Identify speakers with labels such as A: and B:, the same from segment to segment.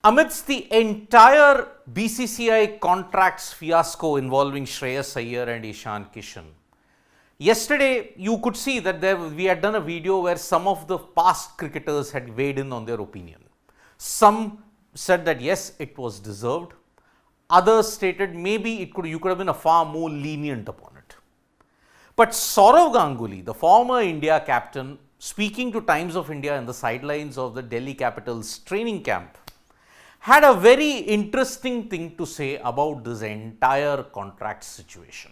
A: Amidst the entire BCCI contracts fiasco involving Shreyas and Ishan Kishan, yesterday you could see that we had done a video where some of the past cricketers had weighed in on their opinion. Some said that yes, it was deserved. Others stated maybe you could have been a far more lenient upon it. But Sourav Ganguly, the former India captain, speaking to Times of India in the sidelines of the Delhi Capitals training camp, had a very interesting thing to say about this entire contract situation.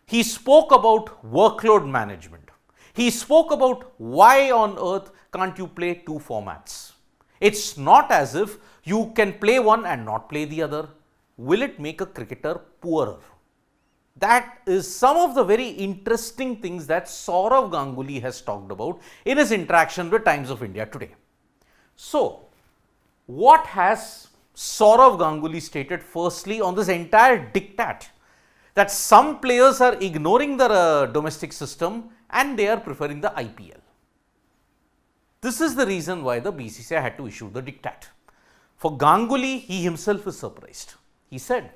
A: He spoke about workload management. He spoke about why on earth can't you play two formats. It's not as if you can play one and not play the other. Will it make a cricketer poorer? That is some of the very interesting things that Sourav Ganguly has talked about in his interaction with Times of India today. So, what has Sourav Ganguly stated firstly on this entire diktat? That some players are ignoring the domestic system and they are preferring the IPL. This is the reason why the BCCI had to issue the diktat. For Ganguly, he himself is surprised. He said,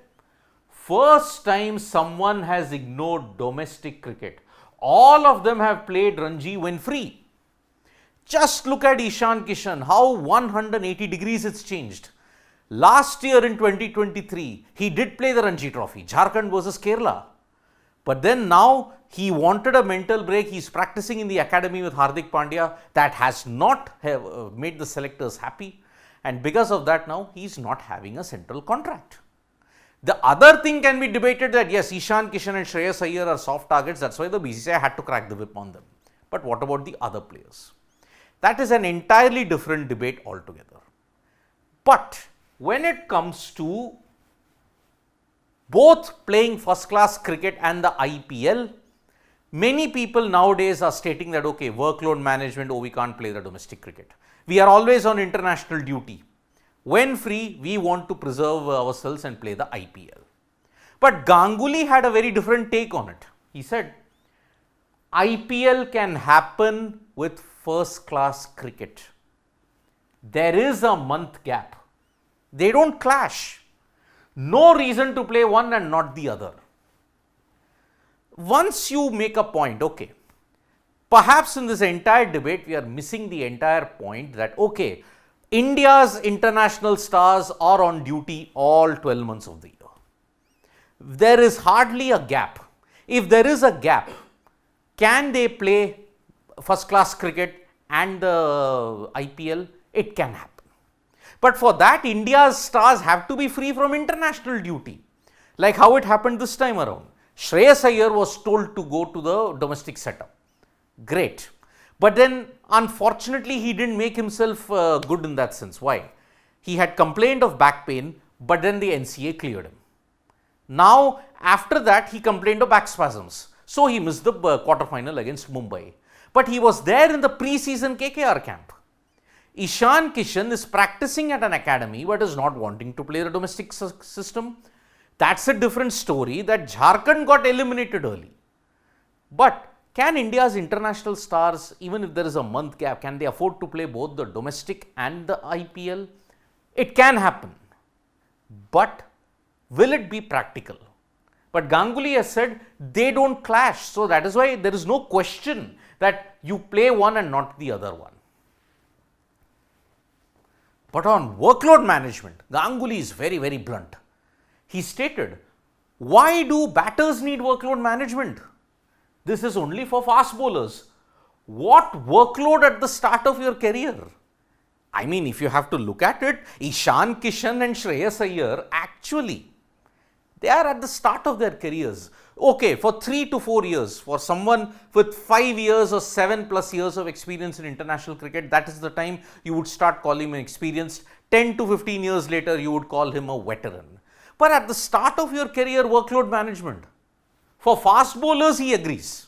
A: first time someone has ignored domestic cricket. All of them have played Ranji when free. Just look at Ishan Kishan, how 180 degrees it's changed. Last year in 2023, he did play the Ranji Trophy, Jharkhand versus Kerala. But then now he wanted a mental break. He's practicing in the academy with Hardik Pandya. That has not made the selectors happy. And because of that now, he's not having a central contract. The other thing can be debated that yes, Ishan Kishan and Shreyas are soft targets. That's why the BCCI had to crack the whip on them. But what about the other players? That is an entirely different debate altogether. But when it comes to both playing first class cricket and the IPL, many people nowadays are stating that okay, workload management, we can't play the domestic cricket. We are always on international duty. When free, we want to preserve ourselves and play the IPL. But Ganguly had a very different take on it. He said, IPL can happen with first class cricket. There is a month gap. They don't clash. No reason to play one and not the other. Once you make a point, okay, perhaps in this entire debate we are missing the entire point that okay, India's international stars are on duty all 12 months of the year. There is hardly a gap. If there is a gap, can they play first class cricket and the IPL? It can happen. But for that, India's stars have to be free from international duty, like how it happened this time around. Shreyas was told to go to the domestic setup. Great. But then, unfortunately, he didn't make himself good in that sense. Why? He had complained of back pain, but then the NCA cleared him. Now, after that, he complained of back spasms. So, he missed the quarterfinal against Mumbai. But he was there in the pre-season KKR camp. Ishan Kishan is practicing at an academy but is not wanting to play the domestic system. That's a different story that Jharkhand got eliminated early. But can India's international stars, even if there is a month gap, can they afford to play both the domestic and the IPL? It can happen. But will it be practical? But Ganguly has said they don't clash. So that is why there is no question that you play one and not the other one. But on workload management, Ganguly is very, very blunt. He stated, why do batters need workload management? This is only for fast bowlers. What workload at the start of your career? I mean, if you have to look at it, Ishan Kishan and Shreyas actually, they are at the start of their careers. Okay, for 3 to 4 years, for someone with 5 years or 7+ years of experience in international cricket, that is the time you would start calling him experienced. 10 to 15 years later, you would call him a veteran. But at the start of your career, workload management. For fast bowlers, he agrees.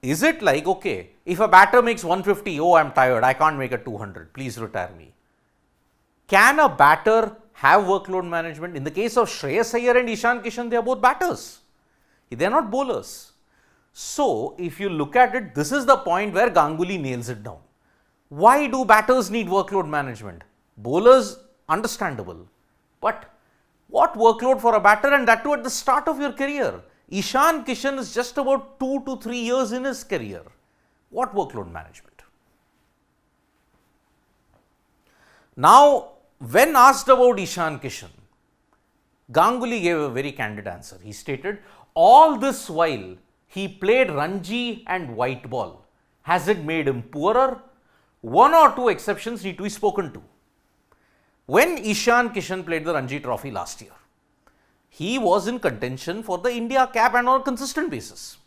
A: Is it like, okay, if a batter makes 150, oh, I'm tired, I can't make a 200, please retire me. Can a batter have workload management? In the case of Shreyas and Ishan Kishan, they are both batters. They are not bowlers. So, if you look at it, this is the point where Ganguly nails it down. Why do batters need workload management? Bowlers understandable. But what workload for a batter, and that too at the start of your career? Ishan Kishan is just about 2 to 3 years in his career. What workload management? Now, when asked about Ishan Kishan, Ganguly gave a very candid answer. He stated, all this while he played Ranji and white ball. Has it made him poorer? One or two exceptions need to be spoken to. When Ishan Kishan played the Ranji Trophy last year, he was in contention for the India cap and on a consistent basis.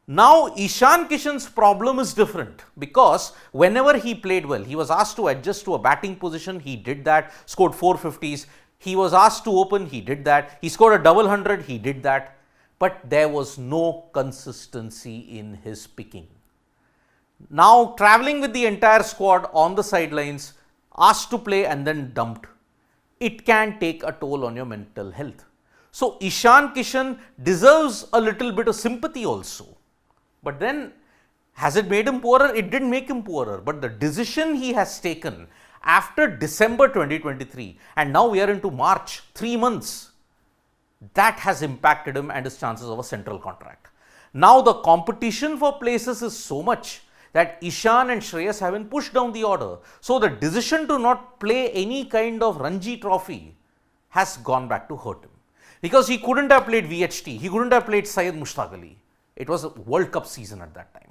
A: Now, Ishan Kishan's problem is different because whenever he played well, he was asked to adjust to a batting position, he did that, scored 450s. He was asked to open, he did that. He scored a double hundred, he did that. But there was no consistency in his picking. Now, traveling with the entire squad on the sidelines, asked to play and then dumped, it can take a toll on your mental health. So, Ishan Kishan deserves a little bit of sympathy also. But then, has it made him poorer? It didn't make him poorer. But the decision he has taken after December 2023, and now we are into March, 3 months, that has impacted him and his chances of a central contract. Now, the competition for places is so much that Ishan and Shreyas have been pushed down the order. So, the decision to not play any kind of Ranji Trophy has gone back to hurt him. Because he couldn't have played VHT, he couldn't have played Syed Mushtaq Ali. It was a World Cup season at that time.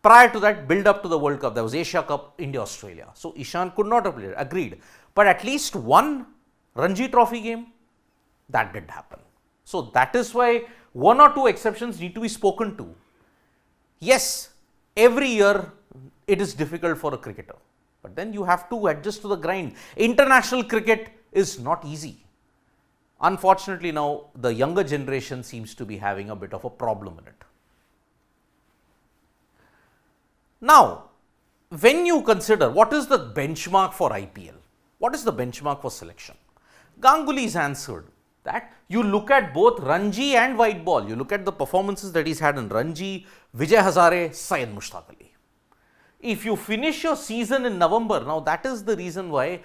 A: Prior to that, build up to the World Cup, there was Asia Cup, India, Australia. So, Ishan could not have played, agreed. But at least one Ranji Trophy game, that did happen. So, that is why one or two exceptions need to be spoken to. Yes, every year it is difficult for a cricketer, but then you have to adjust to the grind. International cricket is not easy. Unfortunately, now the younger generation seems to be having a bit of a problem in it. Now, when you consider what is the benchmark for IPL, what is the benchmark for selection? Ganguly has answered that you look at both Ranji and white ball. You look at the performances that he's had in Ranji, Vijay Hazare, Syed Mushtaq Ali. If you finish your season in November, now that is the reason why,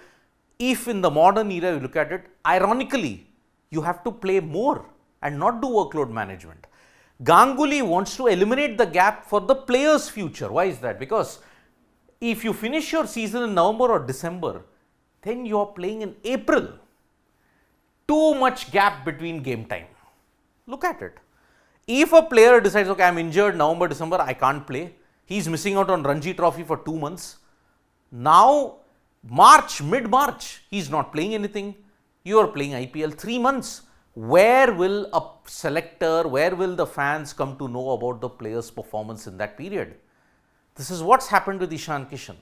A: if in the modern era you look at it, ironically, you have to play more and not do workload management. Ganguly wants to eliminate the gap for the player's future. Why is that? Because if you finish your season in November or December, then you are playing in April. Too much gap between game time. Look at it. If a player decides, okay, I'm injured November, December, I can't play. He's missing out on Ranji Trophy for 2 months. Now, March, mid-March, he's not playing anything. You are playing IPL 3 months. Where will a selector, where will the fans come to know about the player's performance in that period? This is what's happened with Ishan Kishan.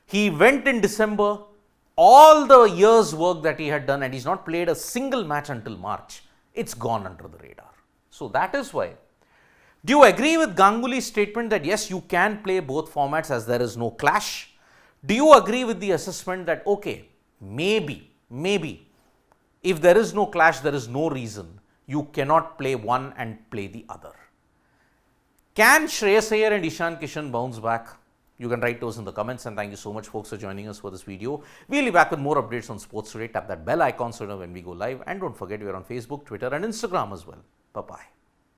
A: He went in December, all the year's work that he had done, and he's not played a single match until March. It's gone under the radar. So, that is why. Do you agree with Ganguly's statement that yes, you can play both formats as there is no clash? Do you agree with the assessment that okay, maybe, if there is no clash, there is no reason you cannot play one and play the other? Can Shreyas Iyer and Ishan Kishan bounce back? You can write those in the comments, and thank you so much folks for joining us for this video. We'll be back with more updates on Sports Today. Tap that bell icon so you know when we go live, and don't forget we are on Facebook, Twitter and Instagram as well. Bye-bye.